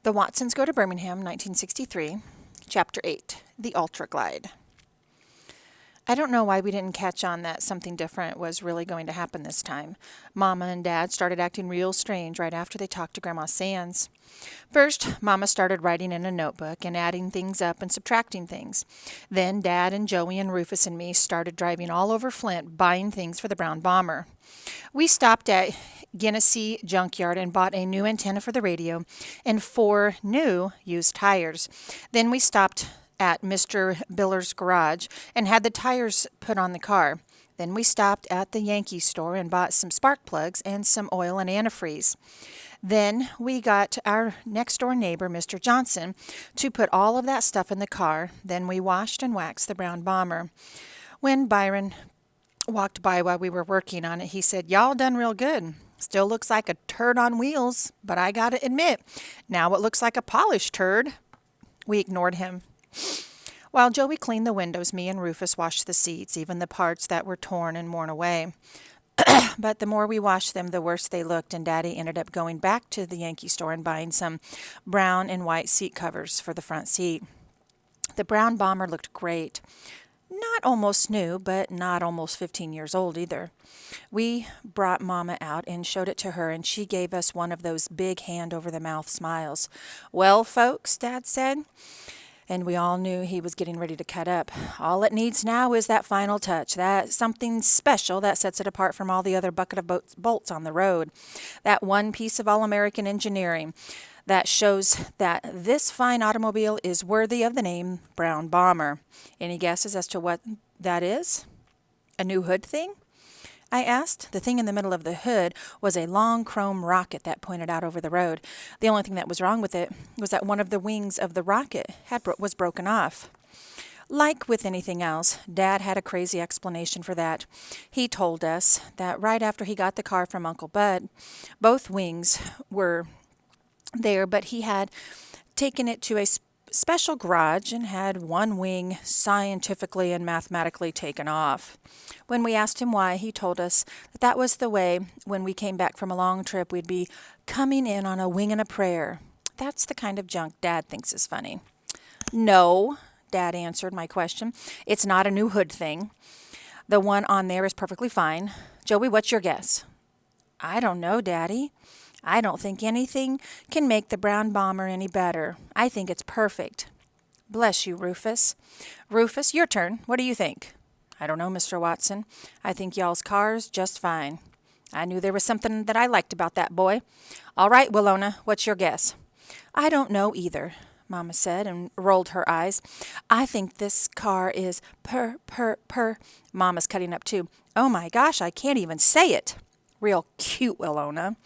The Watsons Go to Birmingham, 1963, Chapter 8, The Ultra Glide. I don't know why we didn't catch on that something different was really going to happen this time. Mama and Dad started acting real strange right after they talked to Grandma Sands. First, Mama started writing in a notebook and adding things up and subtracting things. Then Dad and Joey and Rufus and me started driving all over Flint buying things for the brown bomber. We stopped at Genesee Junkyard and bought a new antenna for the radio and 4 new used tires. Then we stopped at Mr. Biller's garage and had the tires put on the car. Then we stopped at the Yankee store and bought some spark plugs and some oil and antifreeze. Then we got our next door neighbor, Mr. Johnson, to put all of that stuff in the car. Then we washed and waxed the brown bomber. When Byron walked by while we were working on it, he said, "Y'all done real good. Still looks like a turd on wheels, but I gotta admit, now it looks like a polished turd." We ignored him. While Joey cleaned the windows, me and Rufus washed the seats, even the parts that were torn and worn away. But the more we washed them, the worse they looked, and Daddy ended up going back to the Yankee store and buying some brown and white seat covers for the front seat. The brown bomber looked great. Not almost new, but not almost 15 years old either. We brought Mama out and showed it to her, and she gave us one of those big hand-over-the-mouth smiles. "Well, folks," Dad said, and we all knew he was getting ready to cut up. "All it needs now is that final touch, that something special that sets it apart from all the other bucket of bolts on the road. That one piece of all-American engineering that shows that this fine automobile is worthy of the name Brown Bomber." Any guesses as to what that is? A new hood thing? I asked. The thing in the middle of the hood was a long chrome rocket that pointed out over the road. The only thing that was wrong with it was that one of the wings of the rocket was broken off. Like with anything else, Dad had a crazy explanation for that. He told us that right after he got the car from Uncle Bud, both wings were there, but he had taken it to a special garage and had one wing scientifically and mathematically taken off. When we asked him why, he told us that that was the way when we came back from a long trip we'd be coming in on a wing and a prayer. That's the kind of junk Dad thinks is funny. "No," Dad answered my question. "It's not a new hood thing. The one on there is perfectly fine. Joey, what's your guess?" "I don't know, Daddy. I don't think anything can make the brown bomber any better. I think it's perfect." "Bless you, Rufus." "Rufus, your turn. What do you think?" "I don't know, Mr. Watson. I think y'all's car's just fine." I knew there was something that I liked about that boy. "All right, Willona, what's your guess?" "I don't know either," Mama said and rolled her eyes. "I think this car is per. Mama's cutting up too. "Oh my gosh, I can't even say it." "Real cute, Willona."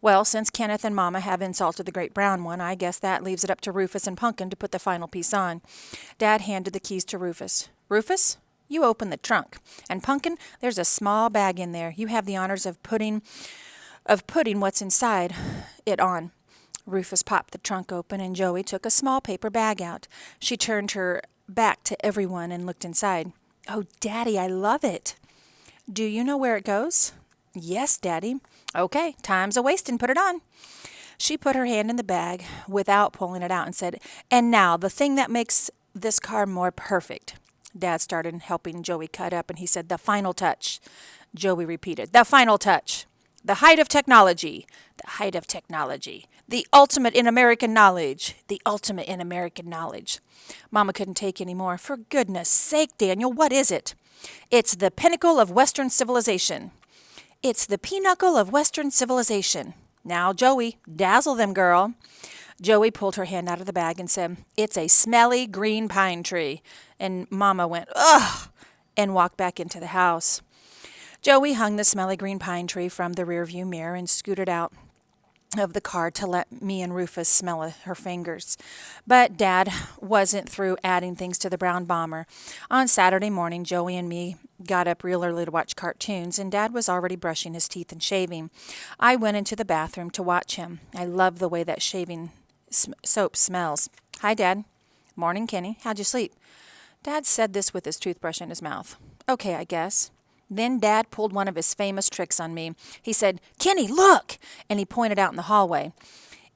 "Well, since Kenneth and Mama have insulted the great brown one, I guess that leaves it up to Rufus and Punkin to put the final piece on." Dad handed the keys to Rufus. "Rufus, you open the trunk. And Punkin, there's a small bag in there. You have the honors of putting what's inside it on." Rufus popped the trunk open, and Joey took a small paper bag out. She turned her back to everyone and looked inside. "Oh, Daddy, I love it." "Do you know where it goes?" "Yes, Daddy." "Okay, time's a wasting. Put it on." She put her hand in the bag without pulling it out and said, "And now, the thing that makes this car more perfect." Dad started helping Joey cut up, and he said, "The final touch." Joey repeated, "The final touch. The height of technology. The height of technology. The ultimate in American knowledge. The ultimate in American knowledge." Mama couldn't take any more. "For goodness sake, Daniel, what is it?" "It's the pinnacle of Western civilization." "It's the pinnacle of Western civilization." "Now, Joey, dazzle them, girl." Joey pulled her hand out of the bag and said, "It's a smelly green pine tree." And Mama went, "Ugh," and walked back into the house. Joey hung the smelly green pine tree from the rearview mirror and scooted out of the car to let me and Rufus smell her fingers. But Dad wasn't through adding things to the brown bomber. On Saturday morning, Joey and me got up real early to watch cartoons, and Dad was already brushing his teeth and shaving. I went into the bathroom to watch him. I love the way that shaving soap smells. "Hi, Dad." "Morning, Kenny. How'd you sleep?" Dad said this with his toothbrush in his mouth. "Okay, I guess." Then Dad pulled one of his famous tricks on me. He said, "Kenny, look!" And he pointed out in the hallway.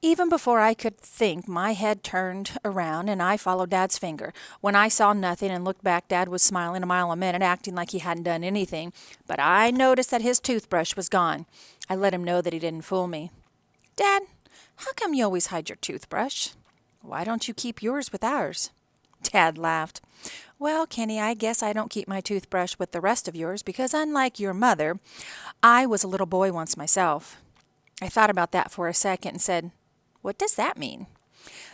Even before I could think, my head turned around and I followed Dad's finger. When I saw nothing and looked back, Dad was smiling a mile a minute, acting like he hadn't done anything. But I noticed that his toothbrush was gone. I let him know that he didn't fool me. Dad, how come you always hide your toothbrush? Why don't you keep yours with ours? Dad laughed. Well, Kenny, I guess I don't keep my toothbrush with the rest of yours because, unlike your mother, I was a little boy once myself. I thought about that for a second and said, what does that mean?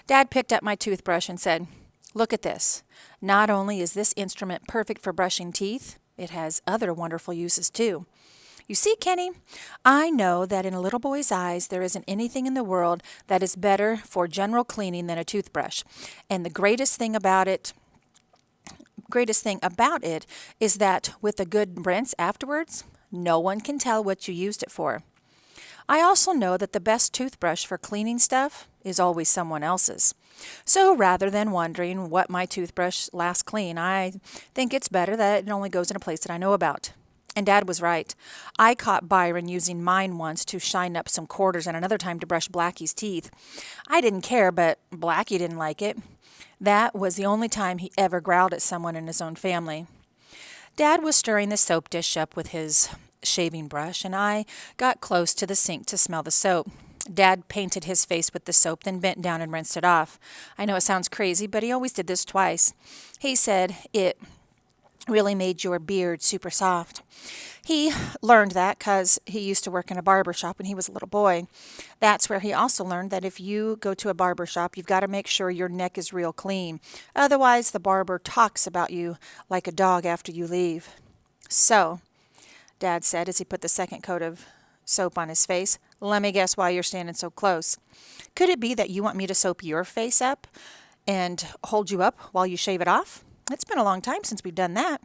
Dad picked up my toothbrush and said, look at this. Not only is this instrument perfect for brushing teeth, it has other wonderful uses too. You see, Kenny, I know that in a little boy's eyes there isn't anything in the world that is better for general cleaning than a toothbrush. And the greatest thing about it is that with a good rinse afterwards, no one can tell what you used it for. I also know that the best toothbrush for cleaning stuff is always someone else's. So rather than wondering what my toothbrush lasts clean, I think it's better that it only goes in a place that I know about. And Dad was right. I caught Byron using mine once to shine up some quarters and another time to brush Blackie's teeth. I didn't care, but Blackie didn't like it. That was the only time he ever growled at someone in his own family. Dad was stirring the soap dish up with his shaving brush, and I got close to the sink to smell the soap. Dad painted his face with the soap, then bent down and rinsed it off. I know it sounds crazy, but he always did this twice. He said it really made your beard super soft. He learned that because he used to work in a barber shop when he was a little boy. That's where he also learned that if you go to a barber shop, you've got to make sure your neck is real clean. Otherwise, the barber talks about you like a dog after you leave. So, Dad said as he put the second coat of soap on his face, let me guess why you're standing so close. Could it be that you want me to soap your face up and hold you up while you shave it off? It's been a long time since we've done that.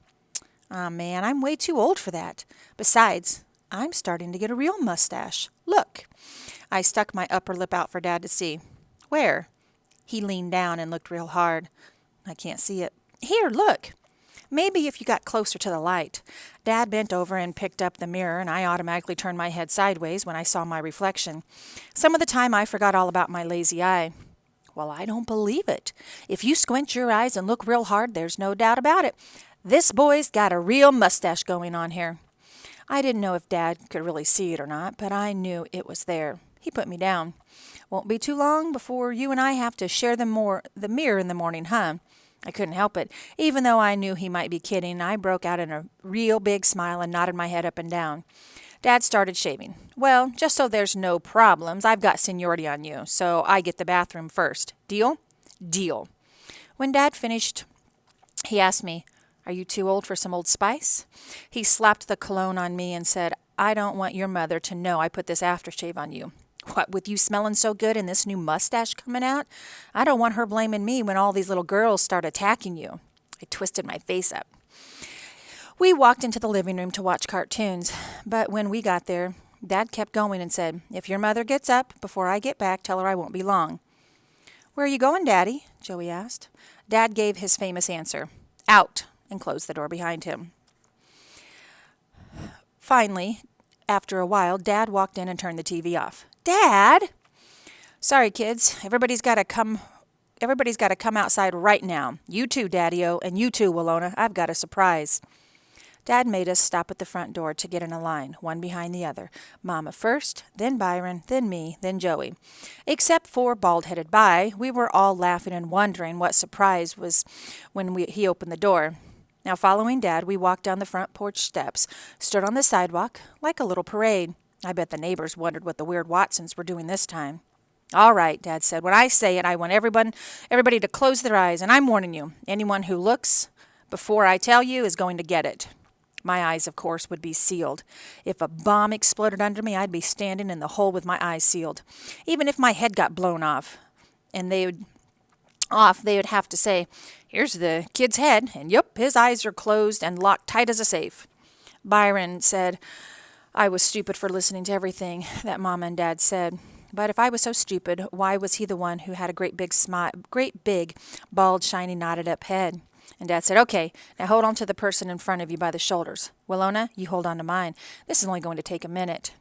Aw, man, I'm way too old for that. Besides, I'm starting to get a real mustache. Look. I stuck my upper lip out for Dad to see. Where? He leaned down and looked real hard. I can't see it. Here, look. Maybe if you got closer to the light. Dad bent over and picked up the mirror, and I automatically turned my head sideways when I saw my reflection. Some of the time I forgot all about my lazy eye. Well, I don't believe it. If you squint your eyes and look real hard, there's no doubt about it. This boy's got a real mustache going on here. I didn't know if Dad could really see it or not, but I knew it was there. He put me down. Won't be too long before you and I have to share the mirror in the morning, huh? I couldn't help it. Even though I knew he might be kidding, I broke out in a real big smile and nodded my head up and down. Dad started shaving. Well, just so there's no problems, I've got seniority on you, so I get the bathroom first. Deal? Deal. When Dad finished, he asked me, are you too old for some Old Spice? He slapped the cologne on me and said, I don't want your mother to know I put this aftershave on you. What, with you smelling so good and this new mustache coming out? I don't want her blaming me when all these little girls start attacking you. I twisted my face up. We walked into the living room to watch cartoons, but when we got there, Dad kept going and said, if your mother gets up before I get back, tell her I won't be long. Where are you going, Daddy? Joey asked. Dad gave his famous answer, out, and closed the door behind him. Finally, after a while, Dad walked in and turned the TV off. Dad! Sorry, kids. Everybody's got to come outside right now. You too, Daddy-O, and you too, Willona. I've got a surprise. Dad made us stop at the front door to get in a line, one behind the other. Mama first, then Byron, then me, then Joey. Except for bald-headed Bi, we were all laughing and wondering what surprise was when he opened the door. Now, following Dad, we walked down the front porch steps, stood on the sidewalk, like a little parade. I bet the neighbors wondered what the weird Watsons were doing this time. All right, Dad said. When I say it, I want everybody to close their eyes, and I'm warning you. Anyone who looks before I tell you is going to get it. My eyes, of course, would be sealed. If a bomb exploded under me, I'd be standing in the hole with my eyes sealed. Even if my head got blown off, they would have to say, here's the kid's head, and yep, his eyes are closed and locked tight as a safe. Byron said I was stupid for listening to everything that Mama and Dad said. But if I was so stupid, why was he the one who had a great big, bald, shiny, knotted-up head? And Dad said, okay, now hold on to the person in front of you by the shoulders. Willona, you hold on to mine. This is only going to take a minute.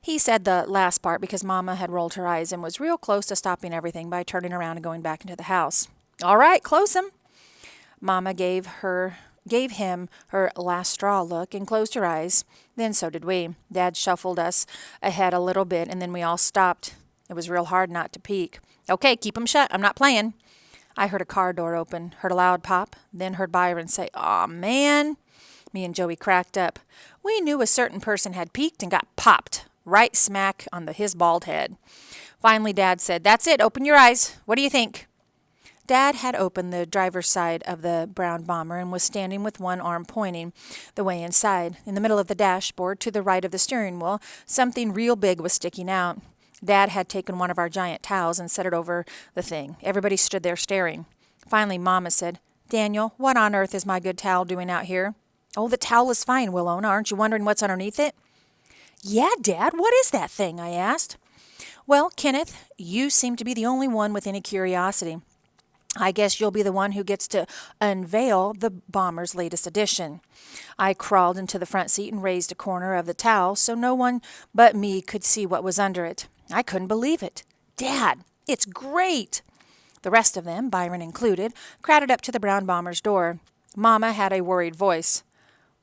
He said the last part because Mama had rolled her eyes and was real close to stopping everything by turning around and going back into the house. All right, close 'em. Mama gave him her last straw look and closed her eyes. Then so did we. Dad shuffled us ahead a little bit, and then we all stopped. It was real hard not to peek. Okay, keep 'em shut. I'm not playing. I heard a car door open, heard a loud pop, then heard Byron say, "Aw, man." Me and Joey cracked up. We knew a certain person had peeked and got popped right smack on his bald head. Finally, Dad said, "That's it. Open your eyes. What do you think?" Dad had opened the driver's side of the brown bomber and was standing with one arm pointing the way inside. In the middle of the dashboard, to the right of the steering wheel, something real big was sticking out. Dad had taken one of our giant towels and set it over the thing. Everybody stood there staring. Finally, Mama said, "Daniel, what on earth is my good towel doing out here?" "Oh, the towel is fine, Willona. Aren't you wondering what's underneath it?" "Yeah, Dad, what is that thing?" I asked. "Well, Kenneth, you seem to be the only one with any curiosity. I guess you'll be the one who gets to unveil the bomber's latest edition." I crawled into the front seat and raised a corner of the towel so no one but me could see what was under it. I couldn't believe it. "Dad, it's great!" The rest of them, Byron included, crowded up to the brown bomber's door. Mama had a worried voice.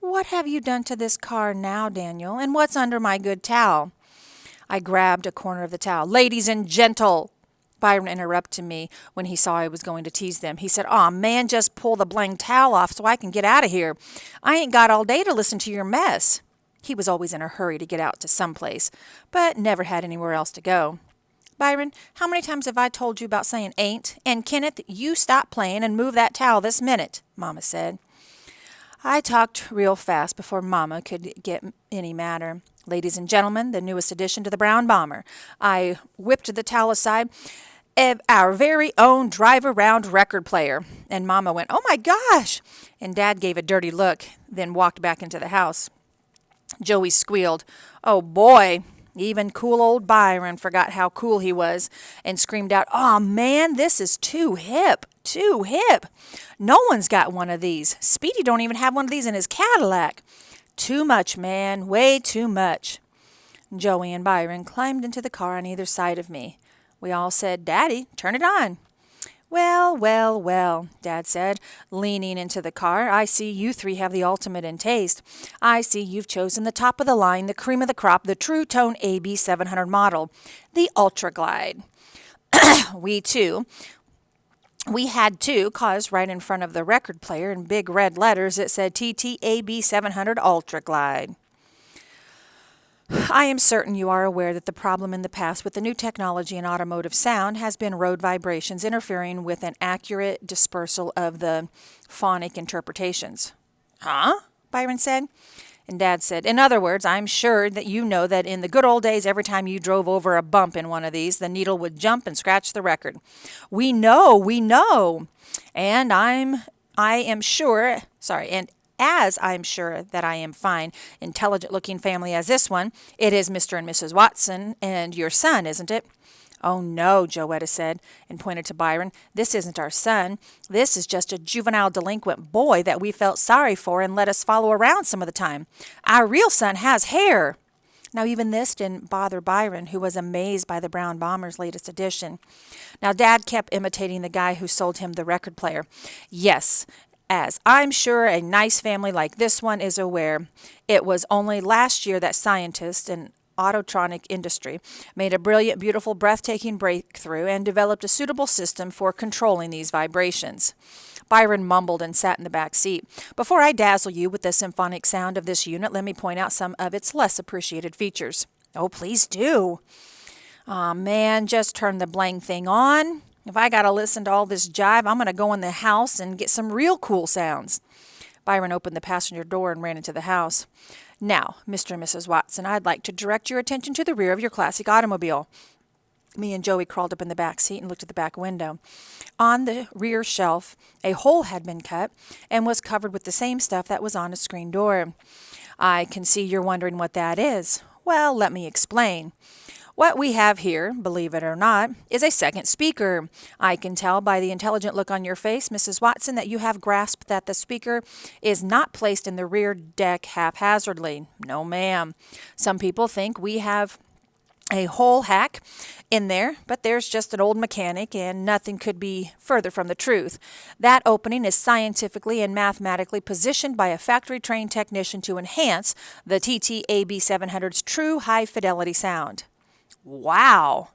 "What have you done to this car now, Daniel? And what's under my good towel?" I grabbed a corner of the towel. "Ladies and gentle!" Byron interrupted me when he saw I was going to tease them. He said, "Aw, man, just pull the blank towel off so I can get out of here. I ain't got all day to listen to your mess." He was always in a hurry to get out to some place, but never had anywhere else to go. "Byron, how many times have I told you about saying ain't? And Kenneth, you stop playing and move that towel this minute," Mama said. I talked real fast before Mama could get any madder. "Ladies and gentlemen, the newest addition to the brown bomber." I whipped the towel aside. "Our very own drive-around record player." And Mama went, "Oh my gosh!" And Dad gave a dirty look, then walked back into the house. Joey squealed, "Oh boy." Even cool old Byron forgot how cool he was and screamed out, "Aw, man, this is too hip, too hip. No one's got one of these. Speedy don't even have one of these in his Cadillac. Too much, man, way too much." Joey and Byron climbed into the car on either side of me. We all said, "Daddy, turn it on." "Well, well, well," Dad said, leaning into the car. "I see you three have the ultimate in taste. I see you've chosen the top of the line, the cream of the crop, the True Tone AB 700 model, the Ultra Glide." We had to, cause right in front of the record player in big red letters it said TTAB 700 Ultra Glide. I am certain you are aware that the problem in the past with the new technology in automotive sound has been road vibrations interfering with an accurate dispersal of the phonic interpretations. "Huh?" Byron said. And Dad said, "In other words, I'm sure that you know that in the good old days, every time you drove over a bump in one of these, the needle would jump and scratch the record." We know. And as I'm sure that I am fine, intelligent-looking family as this one, it is Mr. and Mrs. Watson and your son, isn't it?" "Oh, no," Joetta said, and pointed to Byron. "This isn't our son. This is just a juvenile delinquent boy that we felt sorry for and let us follow around some of the time. Our real son has hair." Now, even this didn't bother Byron, who was amazed by the brown bomber's latest edition. Now, Dad kept imitating the guy who sold him the record player. "Yes, as I'm sure a nice family like this one is aware, it was only last year that scientists and autotronic industry made a brilliant, beautiful, breathtaking breakthrough and developed a suitable system for controlling these vibrations." Byron mumbled and sat in the back seat. "Before I dazzle you with the symphonic sound of this unit, let me point out some of its less appreciated features." "Oh, please do." "Aw, man, just turn the blank thing on. If I gotta listen to all this jive, I'm gonna go in the house and get some real cool sounds." Byron opened the passenger door and ran into the house. "Now, Mr. and Mrs. Watson, I'd like to direct your attention to the rear of your classic automobile." Me and Joey crawled up in the back seat and looked at the back window. On the rear shelf, a hole had been cut and was covered with the same stuff that was on a screen door. "I can see you're wondering what that is. Well, let me explain. What we have here, believe it or not, is a second speaker. I can tell by the intelligent look on your face, Mrs. Watson, that you have grasped that the speaker is not placed in the rear deck haphazardly. No, ma'am. Some people think we have a whole hack in there, but there's just an old mechanic, and nothing could be further from the truth. That opening is scientifically and mathematically positioned by a factory-trained technician to enhance the TT-AB 700's true high-fidelity sound. Wow!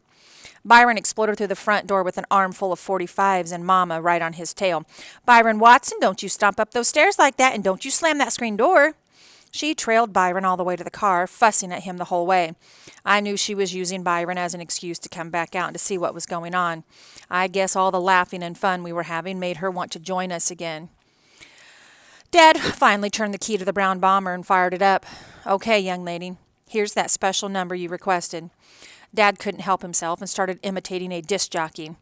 Byron exploded through the front door with an armful of 45s and Mama right on his tail. "Byron Watson, don't you stomp up those stairs like that, and don't you slam that screen door." She trailed Byron all the way to the car, fussing at him the whole way. I knew she was using Byron as an excuse to come back out and to see what was going on. I guess all the laughing and fun we were having made her want to join us again. Dad finally turned the key to the brown bomber and fired it up. "Okay, young lady, here's that special number you requested." Dad couldn't help himself and started imitating a disc jockey.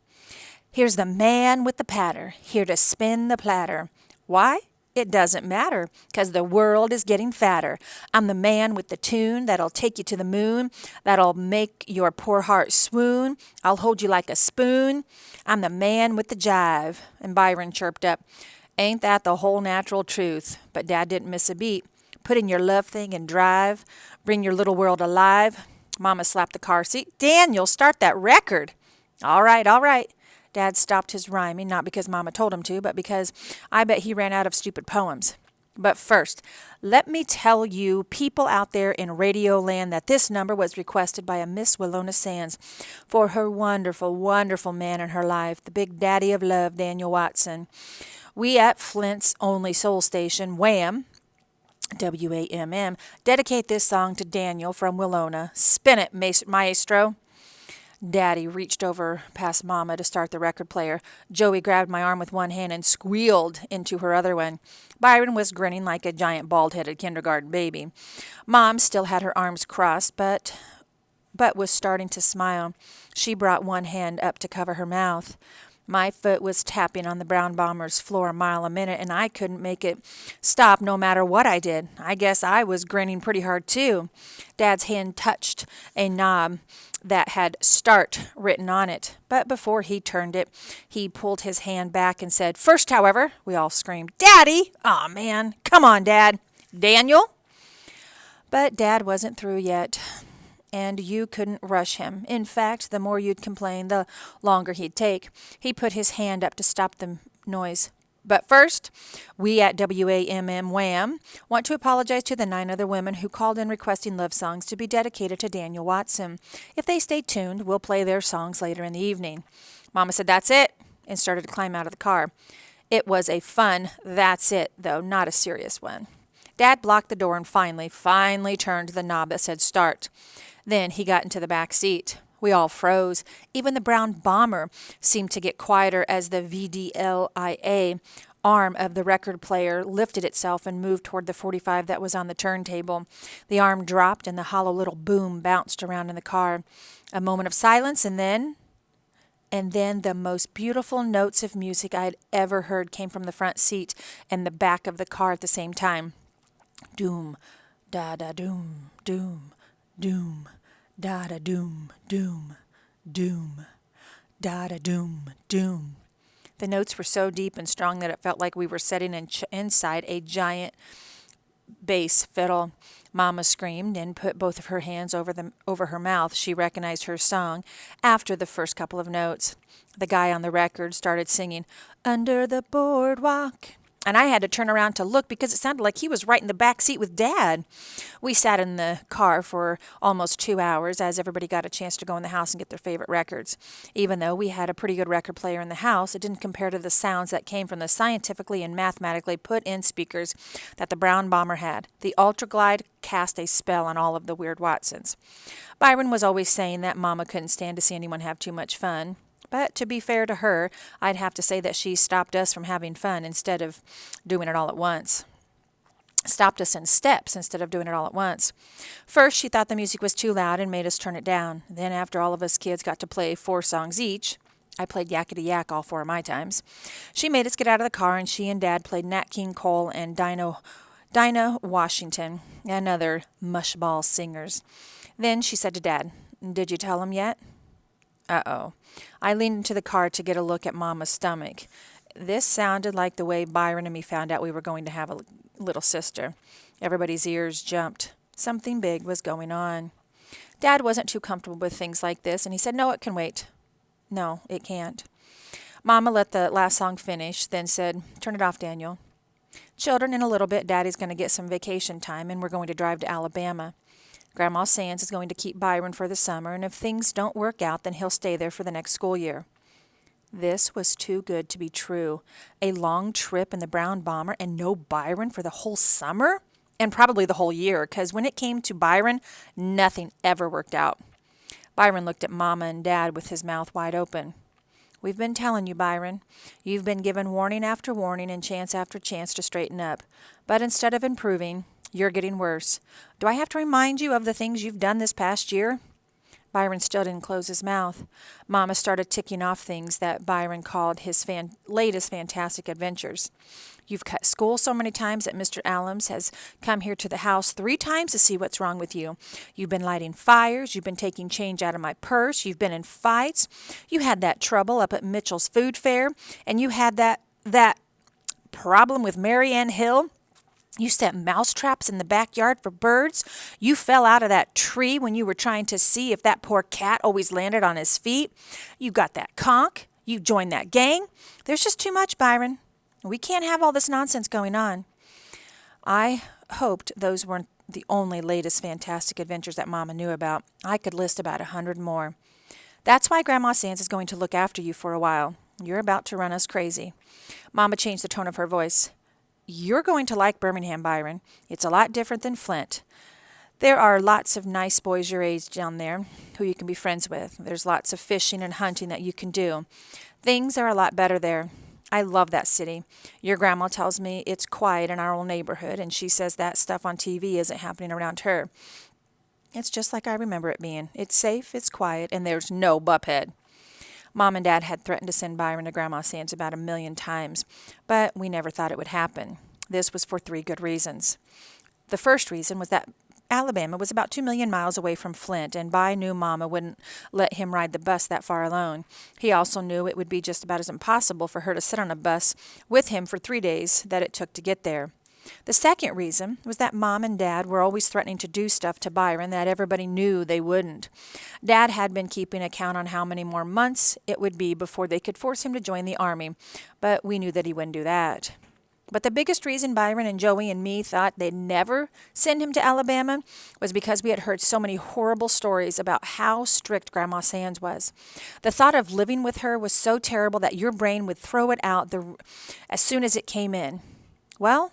"Here's the man with the patter, here to spin the platter. Why? It doesn't matter, 'cause the world is getting fatter. I'm the man with the tune that'll take you to the moon, that'll make your poor heart swoon. I'll hold you like a spoon. I'm the man with the jive." And Byron chirped up, "Ain't that the whole natural truth?" But Dad didn't miss a beat. "Put in your love thing and drive. Bring your little world alive." Mama slapped the car seat. "Daniel, start that record." All right, all right." Dad stopped his rhyming, not because Mama told him to, but because I bet he ran out of stupid poems. "But first, let me tell you people out there in Radio Land that this number was requested by a Miss Willona Sands for her wonderful, wonderful man in her life, the big daddy of love, Daniel Watson. We at Flint's only soul station, Wham! WAMM, dedicate this song to Daniel from Willona. Spin it, maestro." Daddy reached over past Mama to start the record player. Joey grabbed my arm with one hand and squealed into her other one. Byron was grinning like a giant bald-headed kindergarten baby. Mom still had her arms crossed, but was starting to smile. She brought one hand up to cover her mouth. My foot was tapping on the brown bomber's floor a mile a minute, and I couldn't make it stop no matter what I did. I guess I was grinning pretty hard, too. Dad's hand touched a knob that had "Start" written on it, but before he turned it, he pulled his hand back and said, "First, however," we all screamed, "Daddy!" "Aw, man, come on, Dad." "Daniel?" But Dad wasn't through yet, and you couldn't rush him. In fact, the more you'd complain, the longer he'd take. He put his hand up to stop the noise. "But first, we at WAMM Wham want to apologize to the 9 other women who called in requesting love songs to be dedicated to Daniel Watson. If they stay tuned, we'll play their songs later in the evening." Mama said, "That's it," and started to climb out of the car. It was a fun "that's it," though, not a serious one. Dad blocked the door and finally turned the knob that said "Start." Then he got into the back seat. We all froze. Even the brown bomber seemed to get quieter as the VDLIA arm of the record player lifted itself and moved toward the 45 that was on the turntable. The arm dropped and the hollow little boom bounced around in the car. A moment of silence, and then the most beautiful notes of music I had ever heard came from the front seat and the back of the car at the same time. Doom, da-da-doom, doom, doom. Da-da-doom, doom, doom, da-da-doom, doom. The notes were so deep and strong that it felt like we were sitting inside a giant bass fiddle. Mama screamed and put both of her hands over her mouth. She recognized her song after the first couple of notes. The guy on the record started singing, "Under the Boardwalk," and I had to turn around to look because it sounded like he was right in the back seat with Dad. We sat in the car for almost 2 hours as everybody got a chance to go in the house and get their favorite records. Even though we had a pretty good record player in the house, it didn't compare to the sounds that came from the scientifically and mathematically put-in speakers that the brown bomber had. The Ultra Glide cast a spell on all of the weird Watsons. Byron was always saying that Mama couldn't stand to see anyone have too much fun. But to be fair to her, I'd have to say that she stopped us from having fun instead of doing it all at once. Stopped us in steps instead of doing it all at once. First, she thought the music was too loud and made us turn it down. Then, after all of us kids got to play 4 songs each, I played Yakety Yak all 4 of my times, she made us get out of the car, and she and Dad played Nat King Cole and Dinah Washington and other mushball singers. Then she said to Dad, "Did you tell him yet?" Uh-oh. I leaned into the car to get a look at Mama's stomach. This sounded like the way Byron and me found out we were going to have a little sister. Everybody's ears jumped. Something big was going on. Dad wasn't too comfortable with things like this, and he said, "No, it can wait." No, it can't. Mama let the last song finish, then said, "Turn it off, Daniel. Children, in a little bit, Daddy's going to get some vacation time, and we're going to drive to Alabama. Grandma Sands is going to keep Byron for the summer, and if things don't work out, then he'll stay there for the next school year." This was too good to be true. A long trip in the brown bomber and no Byron for the whole summer? And probably the whole year, because when it came to Byron, nothing ever worked out. Byron looked at Mama and Dad with his mouth wide open. "We've been telling you, Byron. You've been given warning after warning and chance after chance to straighten up. But instead of improving, you're getting worse. Do I have to remind you of the things you've done this past year?" Byron still didn't close his mouth. Mama started ticking off things that Byron called his latest fantastic adventures. "You've cut school so many times that Mr. Allums has come here to the house 3 times to see what's wrong with you. You've been lighting fires. You've been taking change out of my purse. You've been in fights. You had that trouble up at Mitchell's food fair. And you had that problem with Mary Ann Hill. You set mouse traps in the backyard for birds. You fell out of that tree when you were trying to see if that poor cat always landed on his feet. You got that conch. You joined that gang. There's just too much, Byron. We can't have all this nonsense going on." I hoped those weren't the only latest fantastic adventures that Mama knew about. I could list about 100 more. "That's why Grandma Sands is going to look after you for a while. You're about to run us crazy." Mama changed the tone of her voice. "You're going to like Birmingham, Byron. It's a lot different than Flint. There are lots of nice boys your age down there who you can be friends with. There's lots of fishing and hunting that you can do. Things are a lot better there. I love that city. Your grandma tells me it's quiet in our old neighborhood, and she says that stuff on TV isn't happening around her. It's just like I remember it being. It's safe, it's quiet, and there's no buphead." Mom and Dad had threatened to send Byron to Grandma Sands about 1,000,000 times, but we never thought it would happen. This was for 3 good reasons. The first reason was that Alabama was about 2,000,000 miles away from Flint, and By knew Mama wouldn't let him ride the bus that far alone. He also knew it would be just about as impossible for her to sit on a bus with him for 3 days that it took to get there. The second reason was that Mom and Dad were always threatening to do stuff to Byron that everybody knew they wouldn't. Dad had been keeping account on how many more months it would be before they could force him to join the army, but we knew that he wouldn't do that. But the biggest reason Byron and Joey and me thought they'd never send him to Alabama was because we had heard so many horrible stories about how strict Grandma Sands was. The thought of living with her was so terrible that your brain would throw it out as soon as it came in. Well,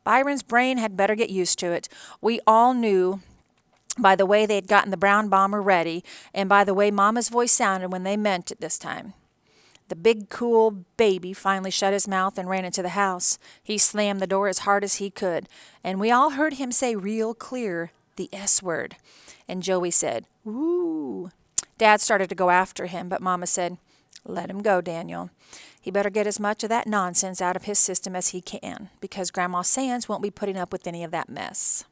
Byron's brain had better get used to it. We all knew by the way they'd gotten the brown bomber ready and by the way Mama's voice sounded when they meant it this time. The big, cool baby finally shut his mouth and ran into the house. He slammed the door as hard as he could, and we all heard him say real clear the S word. And Joey said, "Ooh." Dad started to go after him, but Mama said, "Let him go, Daniel. He better get as much of that nonsense out of his system as he can, because Grandma Sands won't be putting up with any of that mess."